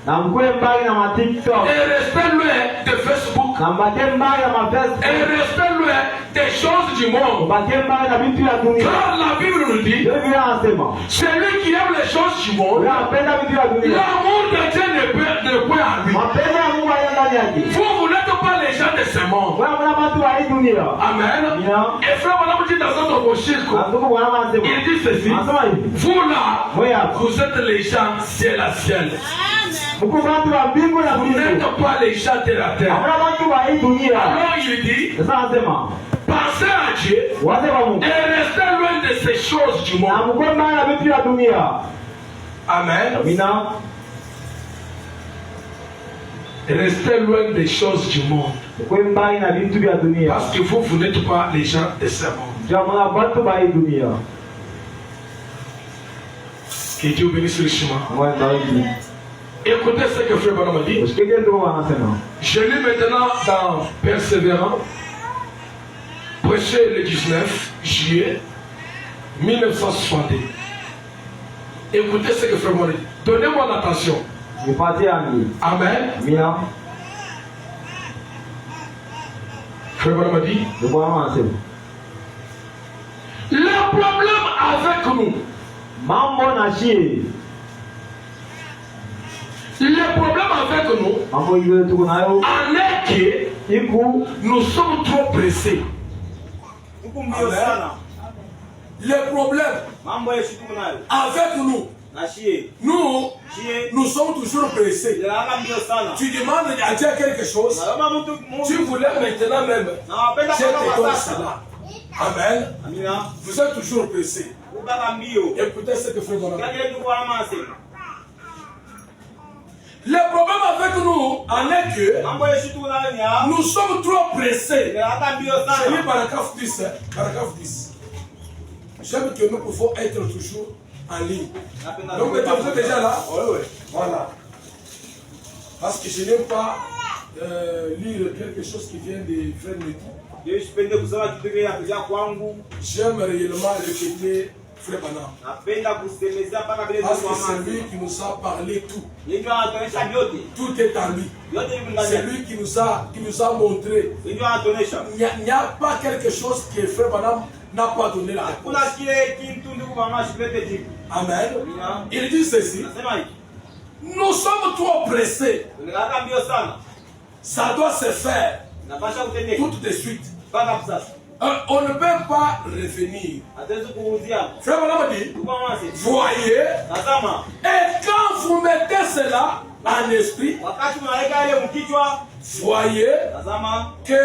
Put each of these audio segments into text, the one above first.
Et restez loin de Facebook. Et restez loin des choses du monde. Car la Bible nous dit, celui qui aime les choses du monde, l'amour de Dieu ne peut en lui. Vous n'êtes pas les gens de ce monde. Amen. Et frère, madame dit dans notre brochure, il dit ceci. Vous là, vous êtes les gens ciel à ciel. Vous n'êtes pas les gens terre à terre. Alors il dit, pensez à Dieu et restez loin de ces choses du monde. Amen. Restez loin des choses du monde. Parce que vous n'êtes pas les gens de ce monde. Que Dieu bénisse richement. Écoutez ce que Frère Branham a dit. Je lis maintenant dans Persévérant, prêché le 19 juillet 1962. Écoutez ce que Frère Branham a dit. Donnez-moi l'attention. Amen. Frère Branham a dit. Le problème avec nous. Le problème avec nous en est que nous sommes trop pressés. Le problème avec nous, nous sommes toujours pressés. Tu demandes à Dieu quelque chose, tu voulais maintenant même. Je te donne cela. Amen. Vous êtes toujours pressés. Écoutez ce que Frère Branham. Le problème avec nous en est que nous sommes trop pressés. Je lis paragraphe 10. J'aime que nous pouvons être toujours en ligne. Donc vous êtes déjà là? Voilà. Parce que je n'aime pas lire quelque chose qui vient des frères médicaux. J'aime réellement répéter Frère Branham. Parce que c'est lui qui nous a parlé tout. Tout est en lui. C'est lui qui nous a montré. Il n'y a pas quelque chose que Frère Branham n'a pas donné la réponse. Amen. Il dit ceci. Nous sommes trop pressés. Ça doit se faire tout de suite. On ne peut pas revenir. Frère Branham dit, voyez, et quand vous mettez cela en esprit, voyez que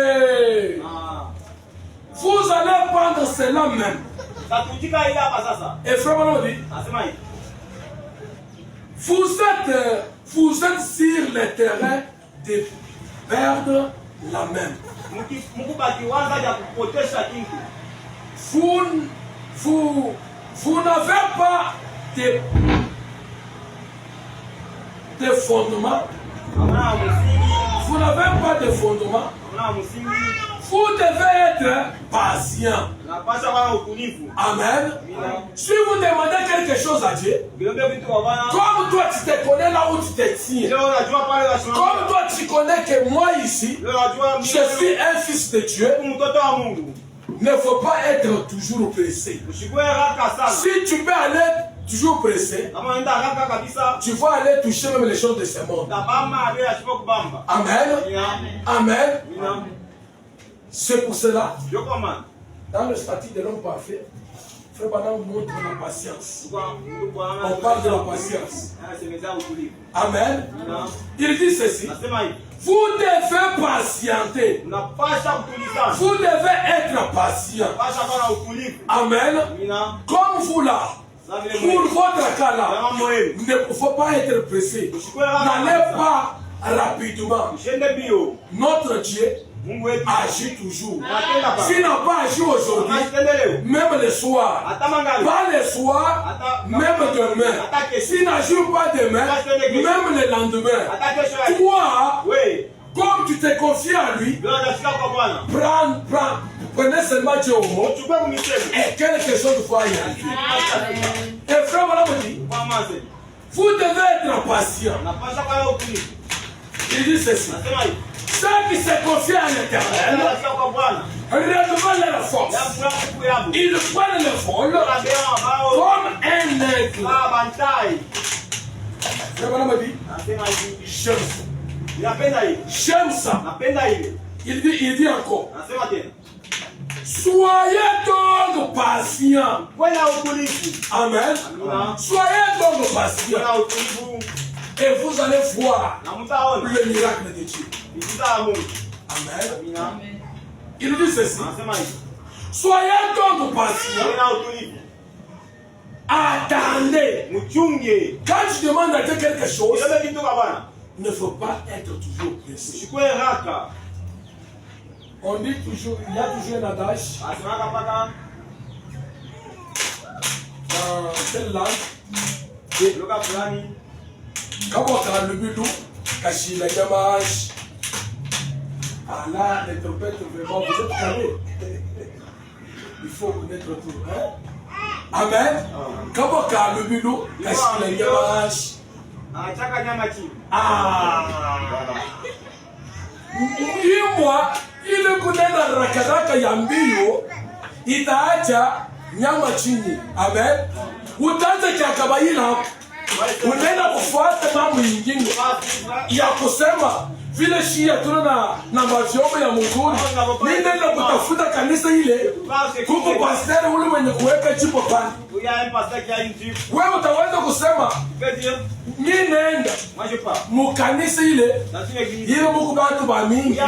vous allez prendre cela même. Et Frère Branham dit, vous êtes sur le terrain de perdre la même. Vous n'avez pas de fondement. Vous n'avez pas de fondement. Vous devez être patient. Amen. Si vous demandez quelque chose à Dieu, comme toi tu te connais là où tu te tiens, comme toi tu connais que moi ici, je suis un fils de Dieu, il ne faut pas être toujours pressé. Si tu peux aller toujours pressé, tu vas aller toucher même les choses de ce monde. Amen. Amen. C'est pour cela, dans le statut de l'homme parfait, Frère Branham montre la patience. On parle de la patience. Amen. Il dit ceci. Vous devez patienter. Vous devez être patient. Amen. Comme vous là. Pour votre cas là, il ne faut pas être pressé. N'allez pas rapidement. Notre Dieu agit toujours. S'il n'a pas agi aujourd'hui, même le soir, pas le soir, même demain. S'il n'agit pas demain, même le lendemain. Toi, comme tu te confies à lui, prenez seulement Dieu au mot et quelque chose va y arriver. Et Frère Branham dit, Vous devez être patient. Il dit ceci. Ceux qui se confient à l'Éternel renouvellent leur force. Ils prennent le vol comme un aigle. J'aime ça. Il dit encore. Soyez donc patients. Amen. Soyez donc patients. Et vous allez voir le miracle de Dieu. Amen. Il dit ceci. Soyez donc patients. Attendez. Quand tu demandes à Dieu quelque chose, il ne faut pas être toujours pressé. On dit toujours, il y a toujours un adage dans telle langue. Quand on a le bidou, caché la gamage, ah là, les trompettes, vraiment, vous êtes calés. Il faut connaître tout. Hein? Amen. Quand on a le bidou, caché la gamage. Ah. Moi, il connaît la rakadaka yambio, itaacha nyama chini. Amen. Utaanza kiakabaila, unaenda kufuata mambo mengine ya kusema vile shia tuna na mavyombo ya mzuri. Nenda kutafuta kanisa ile kuko pastor ule mwenye kuweka jipo pale. Wewe utaweza kusema mimi naenda mukanisa ile muko watu ba mingi.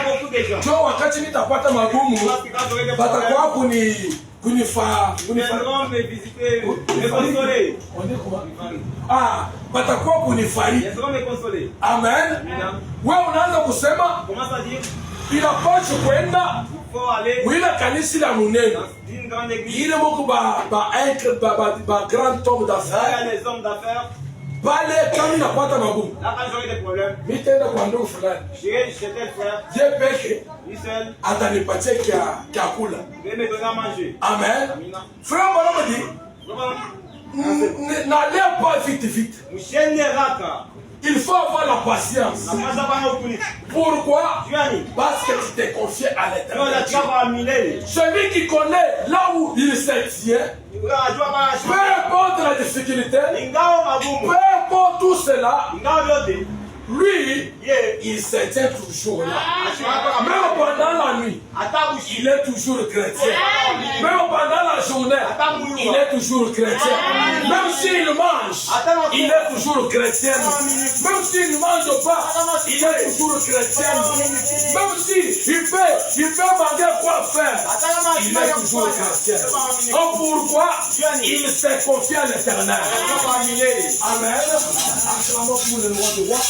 Jo wakati nitapata magumu batakuwa batakuwa kunifariji. Amen. Wewe unaanza kusema inapaswa kwenda mwila kanisa la munene ile moko ba grand homme d'affaires pale kama napata magumu mitenda kwa ndugu fulani je peke atanipatia kia kula. Amen. Frère Barabadi n'allez pas vite. Il faut avoir la patience. Pourquoi? Parce que tu t'es confié à l'Éternel. Celui qui connaît là où il se tient, peu importe la difficulté, peu importe tout cela, lui, il se tient toujours là. Même pendant la nuit, il est toujours chrétien. Même pendant la journée, il est toujours chrétien. Même s'il mange, il est toujours chrétien. Même s'il ne mange pas, il est toujours chrétien. Même s'il peut manger quoi faire, il est toujours chrétien. Donc pourquoi il s'est confié à l'Éternel. Amen. Acclamons pour le roi de roi.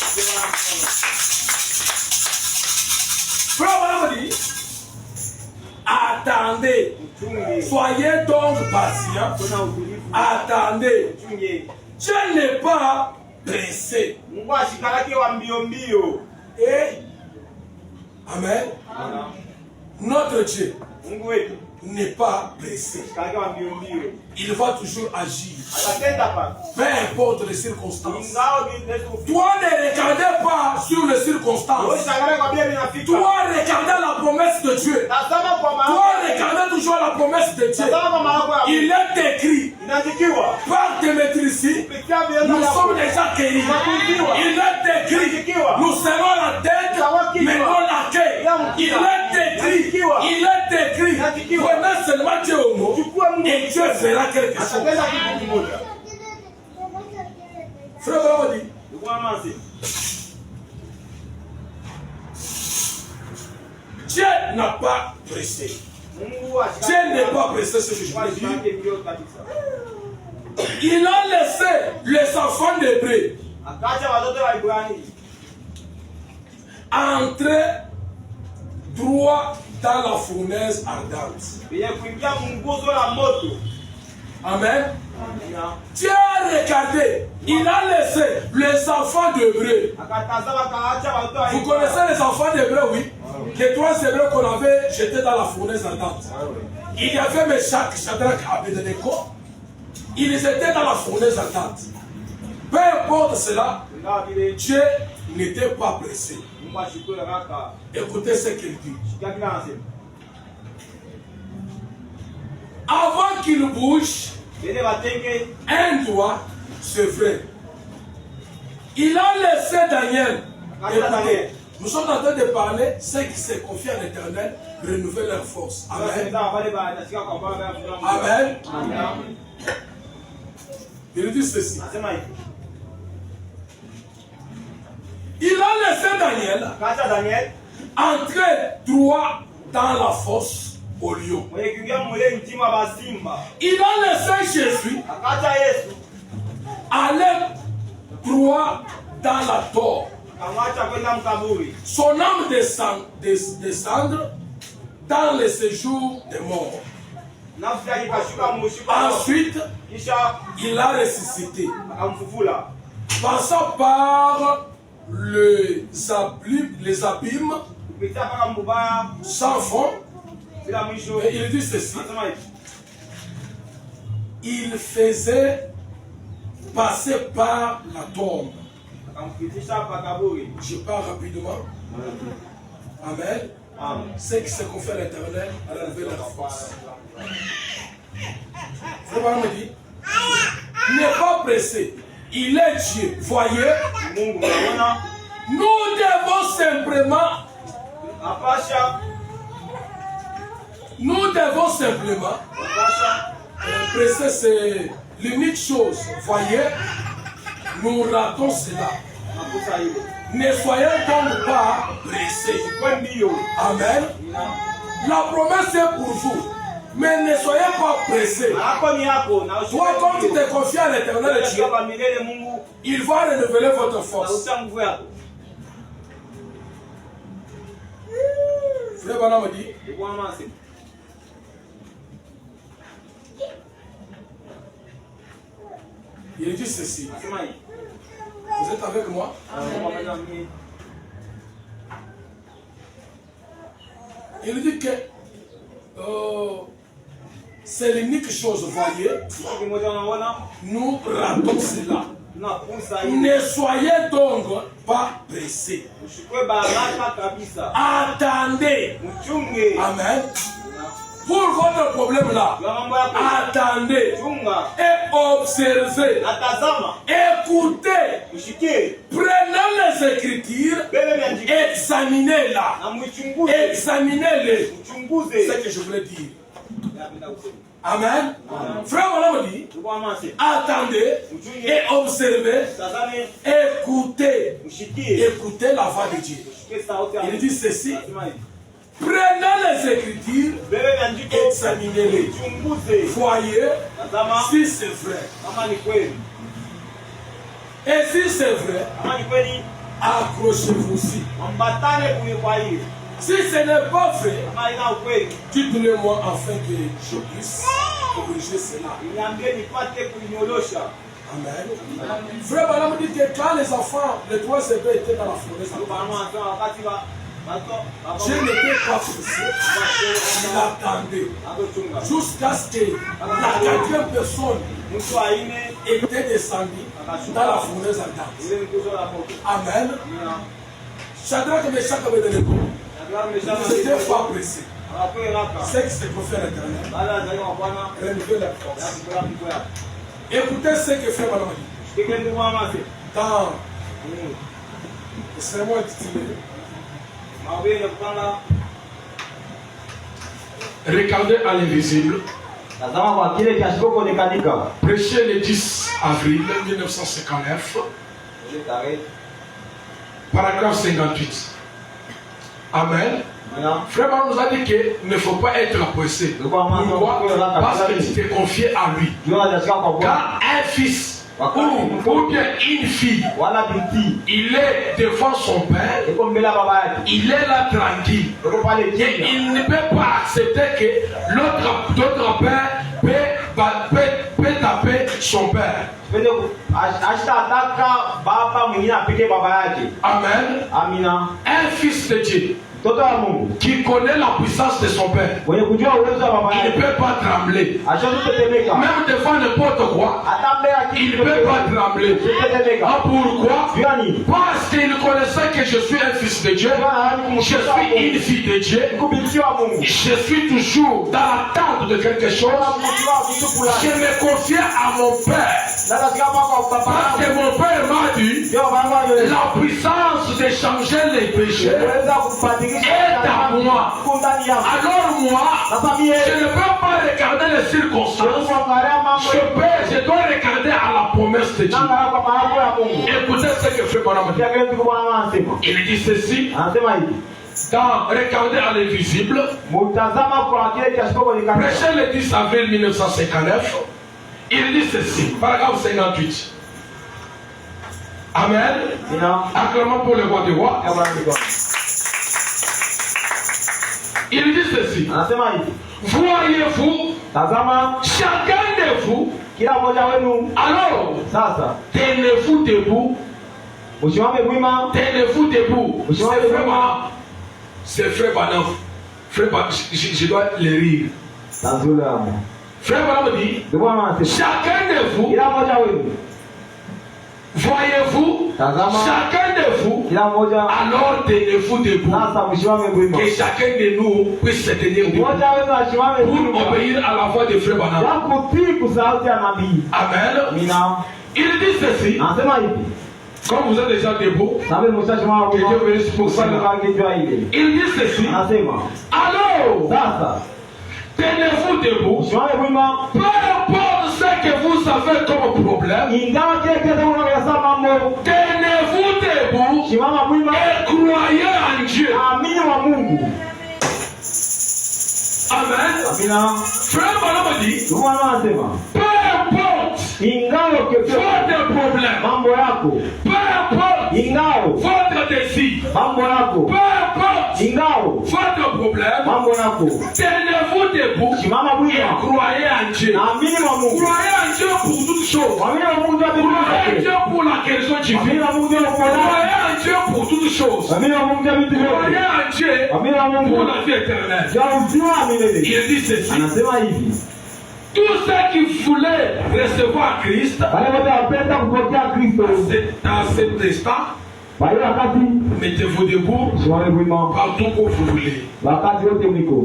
Frère dit, attendez, soyez donc patients, attendez. Dieu n'est pas pressé. Et, Amen, notre Dieu n'est pas pressé. Il va toujours agir. Peu importe les circonstances. Toi ne regardez pas sur les circonstances. Toi regardez la promesse de Dieu. Toi regardez toujours la promesse de Dieu. Il est écrit par Démétrici, nous sommes déjà guéris. Il est écrit, nous serons la tête, mais non la queue. Il est écrit, prenez seulement Dieu au mot et Dieu fera quelque chose. Frère Barabadi, Dieu n'a pas pressé. Dieu n'est pas pressé, ce que je voulais dire. Il a laissé les enfants d'Hébreu entrer droit dans la fournaise ardente. Amen. Dieu a regardé, il a laissé les enfants d'Hébreu. Vous connaissez les enfants d'Hébreu, oui? Les trois Hébreux qu'on avait jetés dans la fournaise ardente. Il y avait Meshach, Shadrach, Abednego. Ils étaient dans la fournaise ardente. Peu peu importe cela, Dieu n'était pas pressé. Écoutez ce qu'il dit. Avant qu'il bouge un doigt, c'est vrai. Il a laissé Daniel. Écoutez, nous sommes en train de parler, ceux qui se confient à l'Éternel, renouveler leur force. Amen. Amen. Il dit ceci. Il a laissé Daniel entrer droit dans la fosse au lion. Il a laissé Jésus aller droit dans la torre. Son âme descendre dans le séjour des morts. Ensuite, il a ressuscité. Passant par les abîmes sans fond, et il dit ceci. Il faisait passer par la tombe. Je pars rapidement. Amen. Ceux qui se confient à l'Éternel à la nouvelle force. C'est pas me dit. N'est pas pressé. Il est Dieu. Voyez. Nous devons simplement. Nous devons simplement. Pressé, c'est l'unique chose. Voyez. Nous ratons cela. Ne soyez donc pas pressés. Amen. La promesse est pour vous. Mais ne soyez pas pressés. Toi, quand tu te confies à l'Éternel Dieu, il va renouveler votre force. Frère Bana me dit. Il dit ceci. Vous êtes avec moi? Il dit que c'est l'unique chose, voyez. Nous ratons cela. Ne soyez donc pas pressés. Attendez. Amen. Pour votre problème là, attendez et observez, écoutez, prenez les Écritures, examinez-la, examinez-les. C'est ce que je voulais dire. Amen. Frère Voilà me dit, attendez et observez, écoutez, écoutez la voix de Dieu. Il dit ceci. Prenez les Écritures, examinez-les, voyez si c'est vrai. Et si c'est vrai, accrochez-vous-y. Si ce n'est pas vrai, dites-le-moi afin que je puisse corriger cela. Amen. Frère Balaam dit que quand les enfants, les trois bébés étaient dans la forêt, Dieu n'était pas pressé, il attendait jusqu'à ce que la quatrième personne était descendue dans la fournaise ardente. Amen. Shadrach, Meshach et Abednego n'étaient pas pressés. C'est que c'est confie à l'Éternel. Renouveler la force. Écoutez ce que fait Balaam dit. Dans le sermon intitulé regardez à l'invisible. Prêché le 10 avril 1959. Paragraphe 58. Amen. Frère nous a dit qu'il ne faut pas être pressé. Pourquoi? Parce que tu t'es confié à lui. Quand un fils ou bien une fille, il est devant son père, il est là tranquille. Et il ne peut pas accepter que l'autre père peut taper son père. Amen. Un fils de Dieu qui connaît la puissance de son père, il ne peut pas trembler. Même devant n'importe quoi, il ne peut pas trembler. Ah, pourquoi? Parce qu'il connaissait que je suis un fils de Dieu, je suis une fille de Dieu, je suis toujours dans l'attente de quelque chose. Je me confie à mon père, parce que mon père m'a dit la puissance de changer les péchés est à moi. Alors moi, je ne peux pas regarder les circonstances, je dois regarder à la promesse de Dieu. Écoutez ce que fait Bonhomme. Il dit ceci dans Regarder à l'invisible, prêché le 10 avril 1959. Il dit ceci, paragraphe 58. Amen. Acclamons pour le roi des rois. Il dit ceci. Voyez-vous, chacun de vous, alors, tenez-vous debout. Tenez-vous debout. C'est frère Banam. Frère Banam, je dois le rire. Frère Banam dit, chacun de vous, voyez-vous, chacun de vous, alors tenez-vous debout. Que chacun de nous puisse se tenir debout pour obéir à la voix de frère Banam. Amen. Il dit ceci. Comme vous êtes déjà debout, que Dieu bénisse pour ça. Il dit ceci. Alors, tenez-vous debout. Peu importe ce que vous avez comme problème, tenez-vous debout et croyez en Dieu. Amen. Frère Bonhomme dit, peu importe votre problème, peu importe votre désir, peu importe votre problème, tenez-vous debout et croyez en Dieu. Croyez en Dieu pour toutes choses. Croyez en Dieu pour la guérison divine. Croyez en Dieu pour toutes choses. Croyez en Dieu pour la vie éternelle. Il dit ceci. Tous ceux qui voulaient recevoir Christ dans cet instant, mettez-vous debout partout où vous voulez.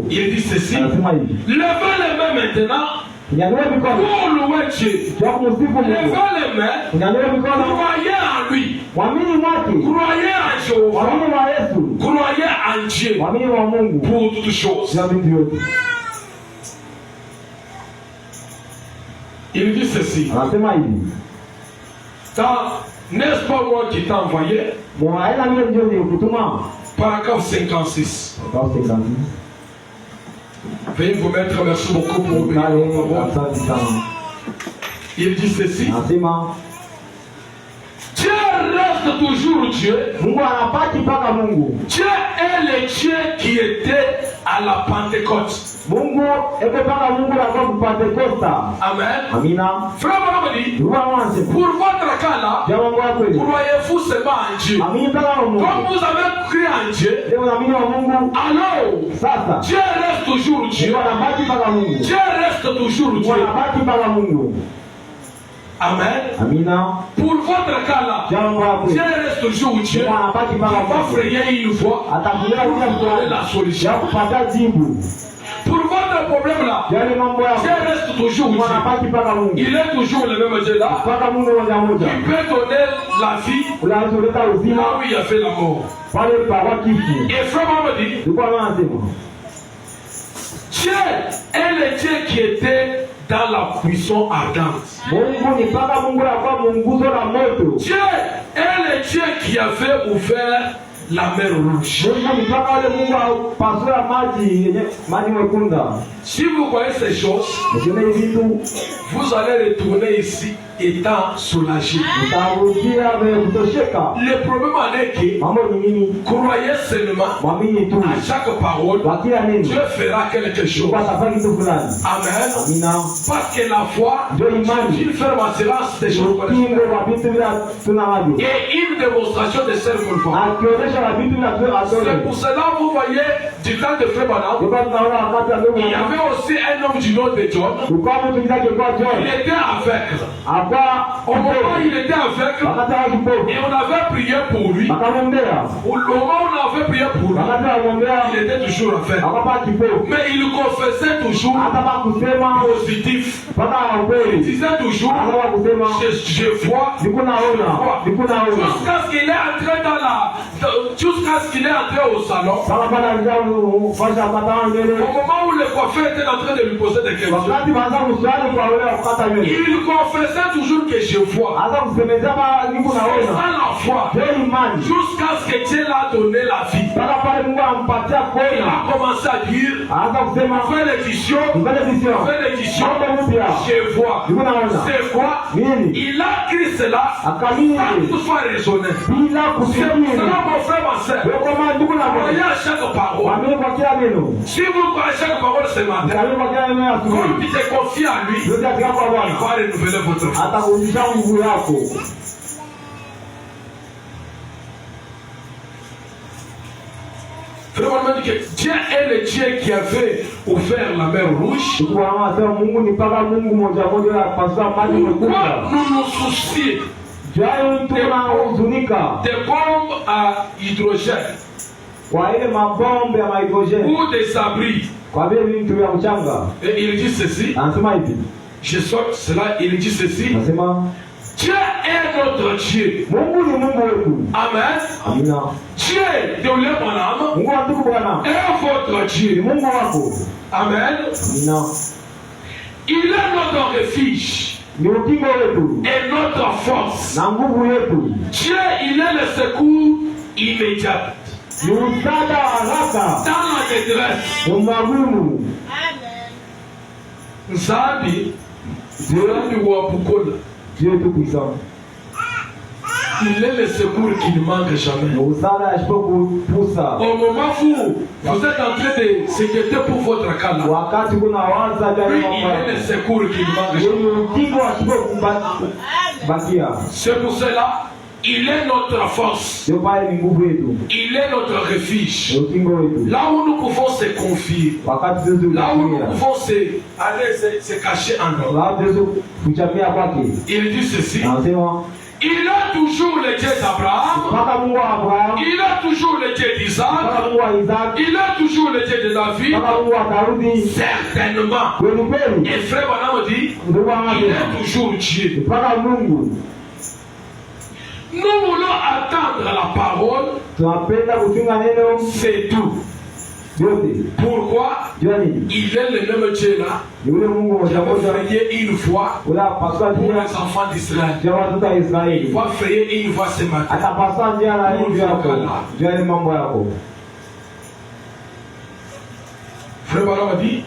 Il dit ceci. Levez les mains maintenant pour louer Dieu. Levez les mains, croyez en lui, croyez en Jéhovah, croyez en Dieu pour toutes choses. Il dit ceci. N'est-ce pas moi qui t'ai envoyé? Paragraphe 56. Veuillez vous mettre, merci beaucoup pour obéir. Il dit ceci. Dieu reste toujours Dieu. Dieu est le Dieu qui était à la Pentecôte. Amen. Frère Bonhomme dit, pour votre cas là, croyez-vous seulement en Dieu. Comme vous avez cru en Dieu, alors Dieu reste toujours Dieu. Dieu reste toujours Dieu. Amen. Pour votre cas là, Dieu reste toujours Dieu. Il va frayer une voie pour donner la solution. Pour votre problème là, Dieu reste toujours Dieu. Il est toujours le même Dieu là. Il peut donner la vie là où il a fait la mort. Et frère me dit, Dieu est le Dieu qui était dans la cuisson ardente. Dieu est le Dieu qui avait ouvert la mer rouge. Si vous voyez ces choses, vous allez retourner ici étant soulagé. Le problème est que croyez seulement à chaque parole, Dieu fera quelque chose. Amen. Parce que la foi, il fait ma silence des choses et une démonstration de serment. C'est pour cela vous voyez du temps de Frère Branham, il y avait aussi un homme du nom de John. Il était aveugle. Au moment où il était aveugle, et on avait prié pour lui. Au moment où on avait prié pour lui, il était toujours aveugle. Mais il confessait toujours positif. Il disait toujours, je vois, jusqu'à ce qu'il est entré jusqu'à ce qu'il est entré au salon. Au moment où le coiffeur était en train de lui poser des questions, il confessait toujours que je vois. C'est ça la foi. Jusqu'à ce que Dieu l'a donné la vie. Il a commencé à dire, fais l'édition, je vois. C'est quoi? Il a écrit cela sans que tout soit raisonné. C'est cela mon frère, ma soeur. Croyez à chaque parole. Si vous croyez à chaque parole ce matin, comme tu te confies à lui, il va renouveler votre foi. Vraiment dit que Dieu est le Dieu qui avait ouvert la mer rouge. Pourquoi nous nous soucions des bombes à hydrogène ou des abris? Et il dit ceci. Je sors cela, il dit ceci. Dieu est notre Dieu. Amen. Dieu de l'âme est votre Dieu. Amen. Il est notre refuge et notre force. Dieu, il est le secours immédiat dans la détresse. Nzambi, Dieu est tout puissant. Il est le secours qui ne manque jamais. Au moment où vous êtes en train de s'inquiéter pour votre cas là, lui, il est le secours qui ne manque jamais. C'est pour cela, il est notre force. Il est notre refuge. Là où nous pouvons se confier. Là où nous pouvons se cacher en nous. Il dit ceci. Il a toujours le Dieu d'Abraham. Il a toujours le Dieu d'Isaac. Il a toujours le Dieu de David. Certainement. Et Frère Branham dit, il est toujours Dieu. Nous voulons attendre la parole. C'est tout. Pourquoi? Il est le même Dieu là qui avait frayé une fois pour les enfants d'Israël. Il va frayer une fois ce matin. Frère Branham a dit,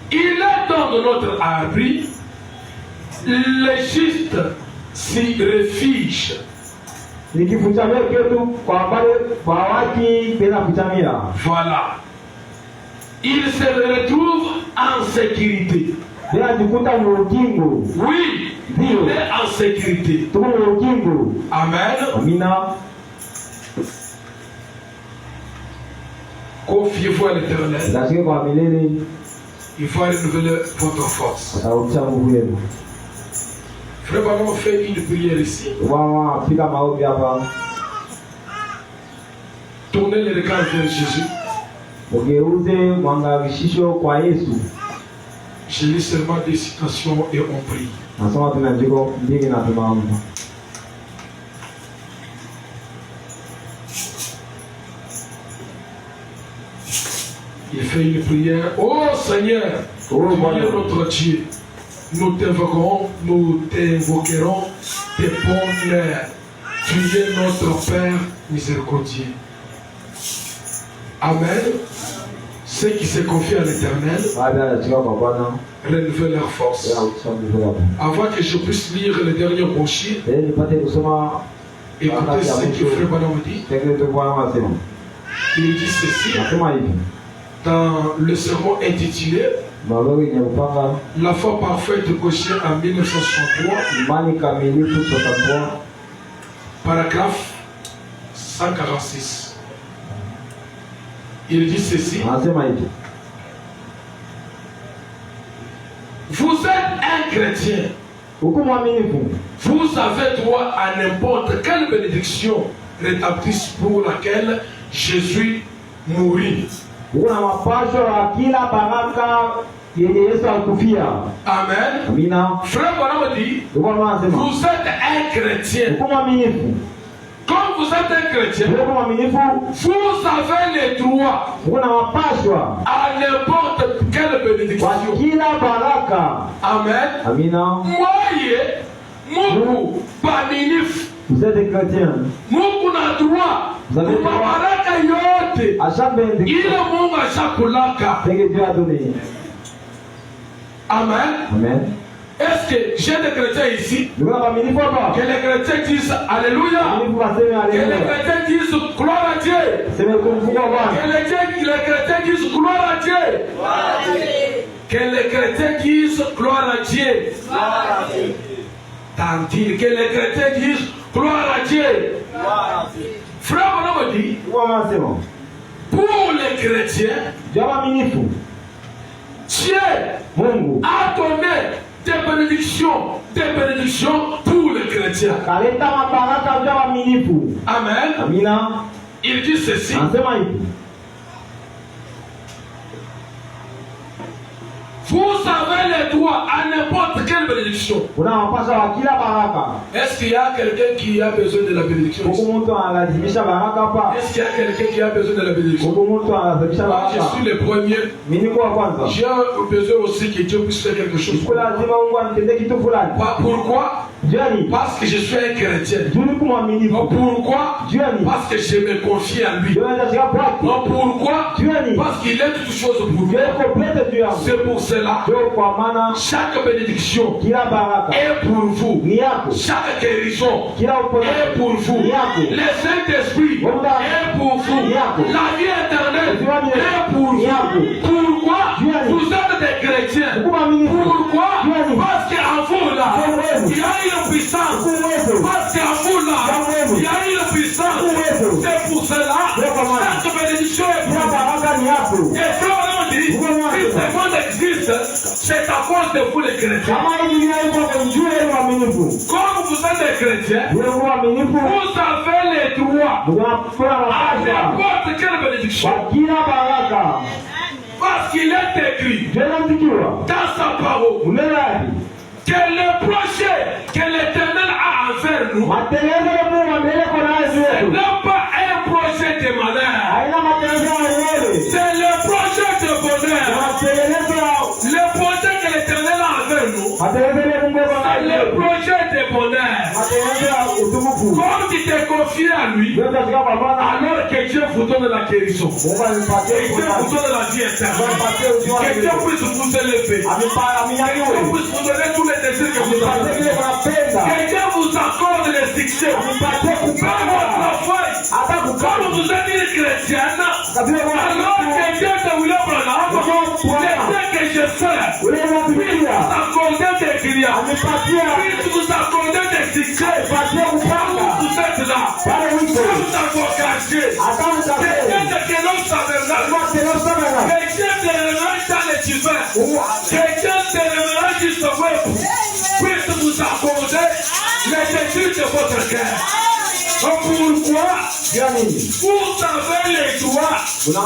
il est dans notre abri, les justes s'y réfugie. Voilà. Il se retrouve en sécurité. Oui, il est en sécurité. Amen. Confiez-vous à l'Éternel. Il faut renouveler votre force. Frère Branham fait une prière ici. Tournez les regards vers Jésus. Je lis seulement des citations et on prie. Il fait une prière. Oh Seigneur, tu es notre Dieu. Nous t'invoquerons tes bonheurs. Tu es notre Père miséricordieux. Amen. Ceux qui se confient à l'Éternel renouvellent leur force. Avant que je puisse lire le dernier brochure, écoutez ce que Frère Branham dit. Il dit ceci dans le sermon intitulé La foi parfaite de Gaucher en 1963. Paragraphe 146. Il dit ceci. Vous êtes un chrétien. Vous avez droit à n'importe quelle bénédiction rétablie pour laquelle Jésus mourit. Amen. Frère Bonhomme dit, vous êtes un chrétien. Comme vous êtes un chrétien, vous avez le droit à n'importe quelle bénédiction. Amen. Vous êtes des chrétiens. Vous avez le droit à chaque bénédiction que Dieu a donné. Amen. Amen. Est-ce que j'ai des chrétiens ici? Que les chrétiens disent Alléluia. Que les chrétiens disent gloire à Dieu. Que les chrétiens disent gloire à Dieu. Que les chrétiens disent gloire à Dieu. Que les chrétiens disent gloire à Dieu. Frère Bonhomme dit, pour les chrétiens, Dieu a donné des bénédictions pour les chrétiens. Amen. Il dit ceci. Vous avez le droit à n'importe quelle bénédiction. Est-ce qu'il y a quelqu'un qui a besoin de la bénédiction? Est-ce qu'il y a quelqu'un qui a besoin de la bénédiction? Je suis le premier. J'ai besoin aussi que Dieu puisse faire quelque chose. Pourquoi? Parce que je suis un chrétien. Pourquoi? Parce que je me confie en lui. Pourquoi? Parce qu'il est toutes choses pour moi. C'est pour cela. Chaque bénédiction est pour vous. Chaque guérison est pour vous. Le Saint-Esprit est pour vous. La vie éternelle est pour vous. Pourquoi? Vous êtes des chrétiens. Pourquoi? Parce qu'en vous là, il y a une puissance. Parce qu'en vous là, il y a une puissance. C'est pour cela chaque bénédiction est pour vous. Et quand on dit, si ce monde existe, c'est à cause de vous les chrétiens. Comme vous êtes des chrétiens, vous avez le droit à n'importe quelle bénédiction. Parce qu'il est écrit dans sa parole que le projet que l'Éternel a envers nous, ce n'est pas un projet de malheur, c'est le projet de bonheur. Le projet que l'Éternel a envers nous, c'est le projet de bonheur. Comme tu t'es confié à lui, alors que Dieu vous donne la guérison, que Dieu vous donne la vie éternelle, que Dieu puisse vous élever, que Dieu puisse vous donner tous les désirs que vous avez, que Dieu vous accorde les succès, comme votre foi, comme vous êtes une chrétienne, alors que Dieu te voulait prendre, que je sais, puisse vous accorder des clients, puisse vous accorder des succès, quand vous êtes là, quand vous êtes engagé, que Dieu l'homme s'avère, que Dieu te révèle dans les divins, que Dieu te révèle jusqu'au peuple, puisse vous accorder les désirs de votre cœur. Pourquoi vous avez les droits à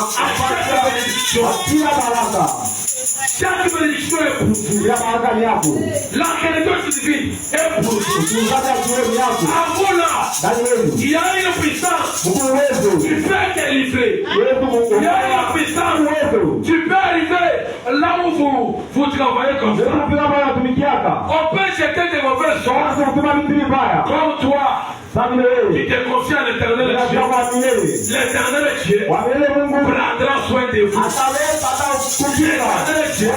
chaque bénédiction. Chaque bénédiction est pour vous. La bénédiction divine est pour vous. À vous là, il y a une puissance qui peut délivrer. Il y a une puissance qui peut arriver là où vous travaillez comme ça. On peut jeter des mauvaises choses comme toi. Qui te confie à l'Éternel Dieu. L'Éternel Dieu prendra soin de vous. L'Éternel Dieu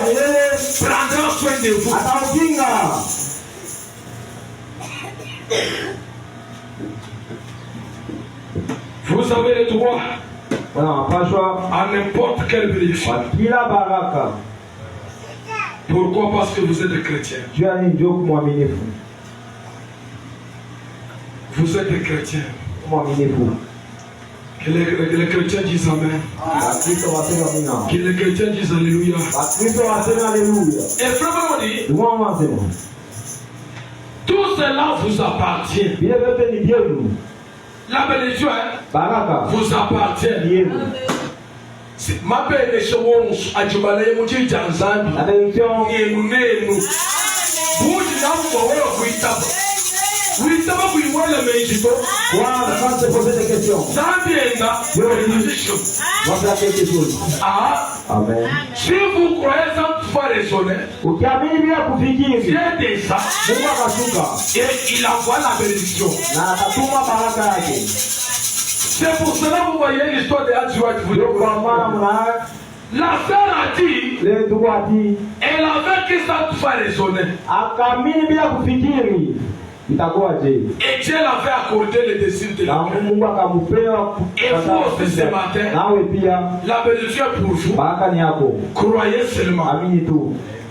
prendra soin de vous. Vous avez le droit à n'importe quelle bénédiction. Pourquoi? Parce que vous êtes des chrétiens. Vous êtes des chrétiens. Que les chrétiens disent Amen. Que les chrétiens disent Alléluia. Et frère dit, tout cela vous appartient. La bénédiction vous appartient. Ma belle est à Djibale, mon Dieu, Janzani. Et nous, vous Amen. Si vous croyez sans pouvoir raisonner, Dieu descend et il envoie la bénédiction. C'est pour cela que vous voyez l'histoire de Adjouat. La sœur a dit, elle avait que ça pouvoir raisonner. Et Dieu l'avait accordé le désir de la paix. Et vous aussi ce matin, la bénédiction est pour vous. Croyez seulement.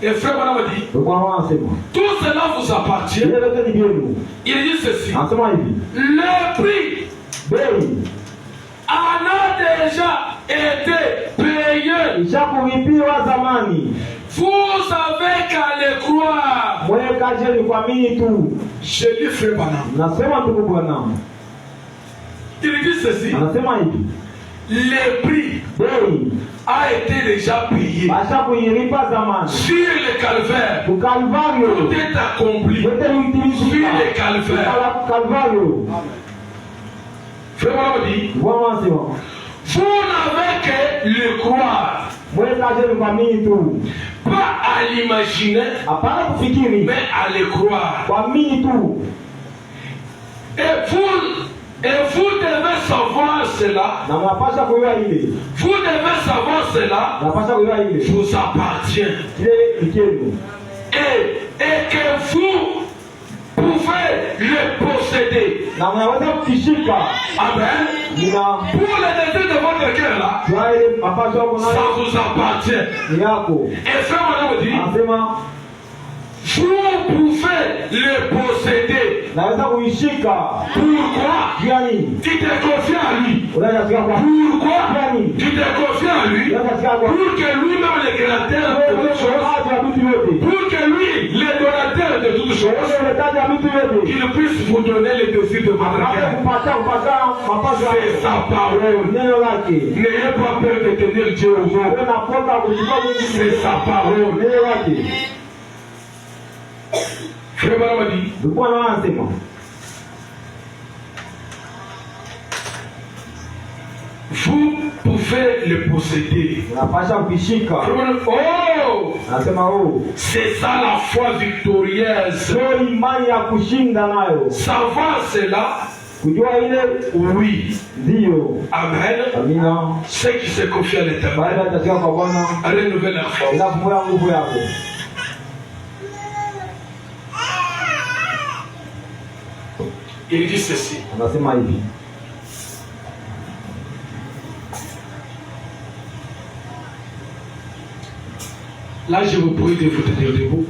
Et frère Madame dit, tout cela vous appartient. Il dit ceci, le prix en a déjà été payé. Vous avez qu'à le croire. Je dis frère Banam. Il dit ceci. Le prix a été déjà payé. Sur le calvaire. Tout est accompli. Sur le calvaire. Frère Banam dit, vous n'avez que le croire. Pas à l'imaginer, mais à le croire. Et vous devez savoir cela. Vous devez savoir cela. Vous appartient. Et que vous pouvez le posséder. Amen. Pour le désir de votre cœur là, ça vous appartient. Et frère Madame dit, vous pouvez le posséder. Pourquoi? Tu te confies à lui. Pourquoi? Tu te confies à lui. Pour que lui-même le créateur de toutes choses, pour que lui, le donateur de toutes choses, qu'il puisse vous donner le désir de votre cœur. C'est sa parole. N'ayez pas peur de tenir Dieu au mot. C'est sa parole. Frère Madame dit, vous pouvez le posséder. Oh! C'est ça la foi victorieuse. Savoir cela, oui. Amen. Ceux qui se confient à l'Éternel renouvellent leur force. Il dit ceci. Là, je vous prie de vous tenir debout.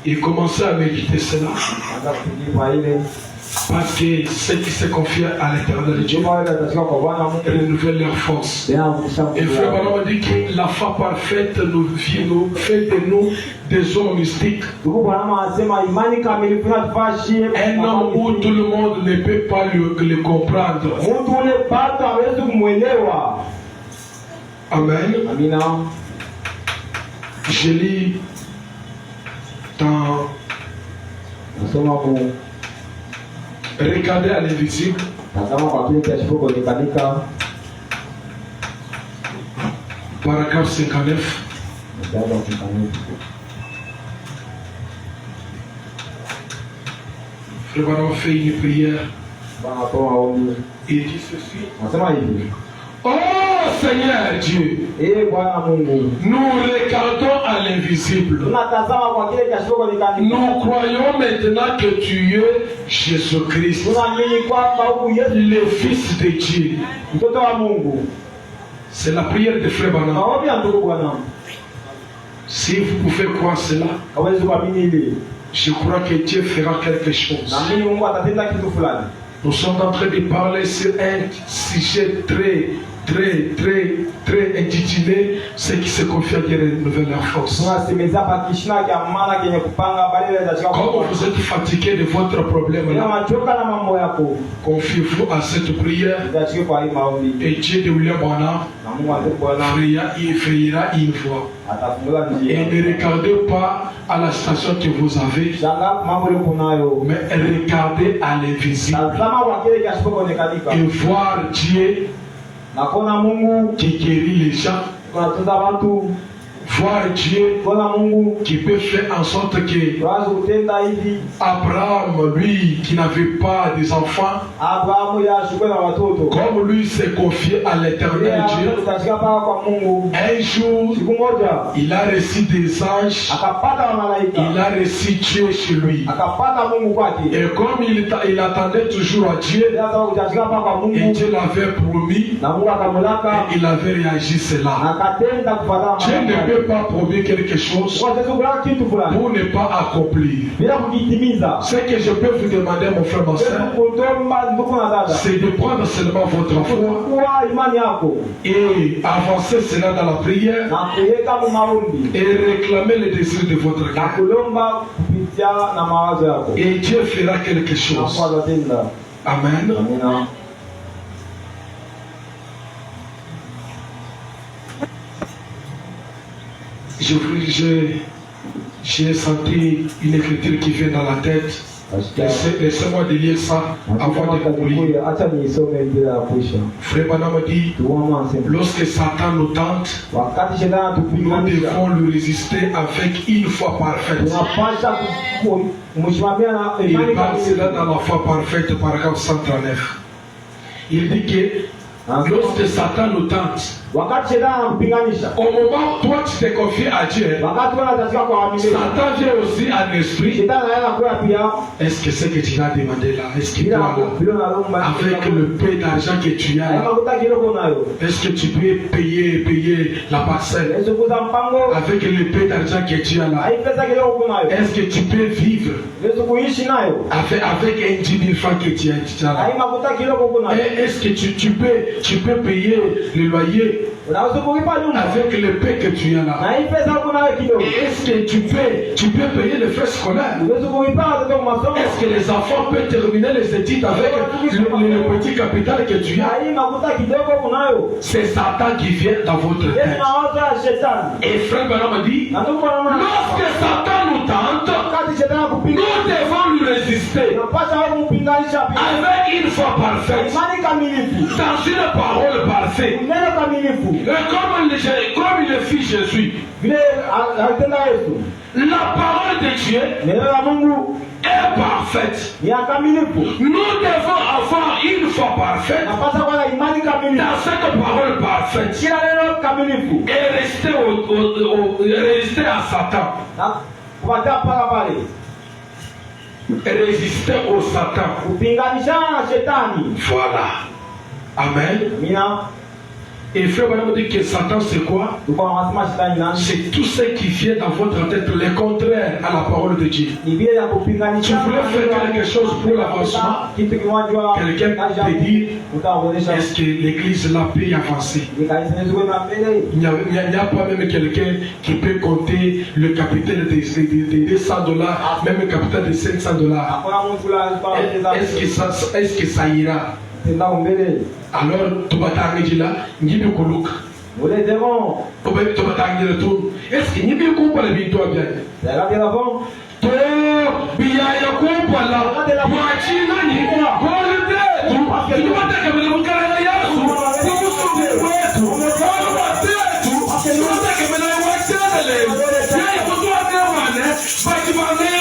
Et commencer à méditer cela. Parce que ceux qui se confient à l'Éternel de Dieu renouvellent leur force. Et frère Madame dit que la foi parfaite nous fait de nous des hommes mystiques. Un homme où tout le monde ne peut pas le comprendre. Amen. Je lis dans Regardez à l'invisible. Paragraphe 59. Frère Baron fait une prière. Il dit ceci. Oh Seigneur Dieu, nous regardons à l'invisible. Nous croyons maintenant que tu es Jésus-Christ, le Fils de Dieu. C'est la prière de Frère Branham. Si vous pouvez croire cela, je crois que Dieu fera quelque chose. Nous sommes en train de parler sur un sujet très intitulé ce qui se confie à Dieu renouvelle la force. Comme vous êtes fatigué de votre problème là, confiez-vous à cette prière et Dieu de William Branham frayera une voie. Et ne regardez pas à la station que vous avez, mais regardez à l'invisible et voir Dieu qui guérit les gens, voir Dieu qui peut faire en sorte que Abraham, lui qui n'avait pas des enfants, comme lui s'est confié à l'éternel Dieu, un jour il a reçu des anges, il a reçu Dieu chez lui, et comme il attendait toujours à Dieu et Dieu l'avait promis et il avait réagi cela. Dieu ne peut pas promettre quelque chose pour ne pas accomplir. Ce que je peux vous demander, mon frère, ma soeur, c'est de prendre seulement votre foi et avancer cela dans la prière et réclamer le désir de votre cœur. Et Dieu fera quelque chose. Amen. J'ai senti une écriture qui vient dans la tête. Laissez-moi de lire ça avant de conclure. Frère Branham dit, lorsque Satan nous tente, nous devons lui résister avec une foi parfaite. Il parle cela dans la foi parfaite, paragraphe 139. Il dit que lorsque Satan nous tente, au moment où toi tu te confies à Dieu, Satan vient aussi à l'esprit. Est-ce que ce que tu as demandé là, est-ce que toi là, avec le peu d'argent que tu as là, est-ce que tu peux payer la parcelle? Avec le peu d'argent que tu as là, est-ce que tu peux vivre avec un 10 000 francs que tu as là? Est-ce que tu peux payer le loyer avec le paix que tu as là? Est-ce que tu peux payer les frais scolaires? Est-ce que les enfants peuvent terminer les études avec le petit capital que tu as? C'est Satan qui vient dans votre tête. Et frère Branham dit, lorsque Satan nous tente, nous devons lui résister avec une foi parfaite, dans une parole parfaite. Comme il est fils Jésus, la parole de Dieu est parfaite. Nous devons avoir une foi parfaite dans cette parole parfaite et résister à Satan. Résister au Satan. Voilà. Amen. Et frère Branham dit que Satan c'est quoi? C'est tout ce qui vient dans votre tête, le contraire à la parole de Dieu. Tu voulais faire quelque chose pour l'avancement, quelqu'un peut dire, est-ce que l'église là peut avancer? Il n'y a pas même quelqu'un qui peut compter le capital de $200, même le capital de $500. Est-ce que ça ira? Alors, tu vas t'arrêter là, tu vas kuluka. Est-ce que tu vas comprendre bien? Tu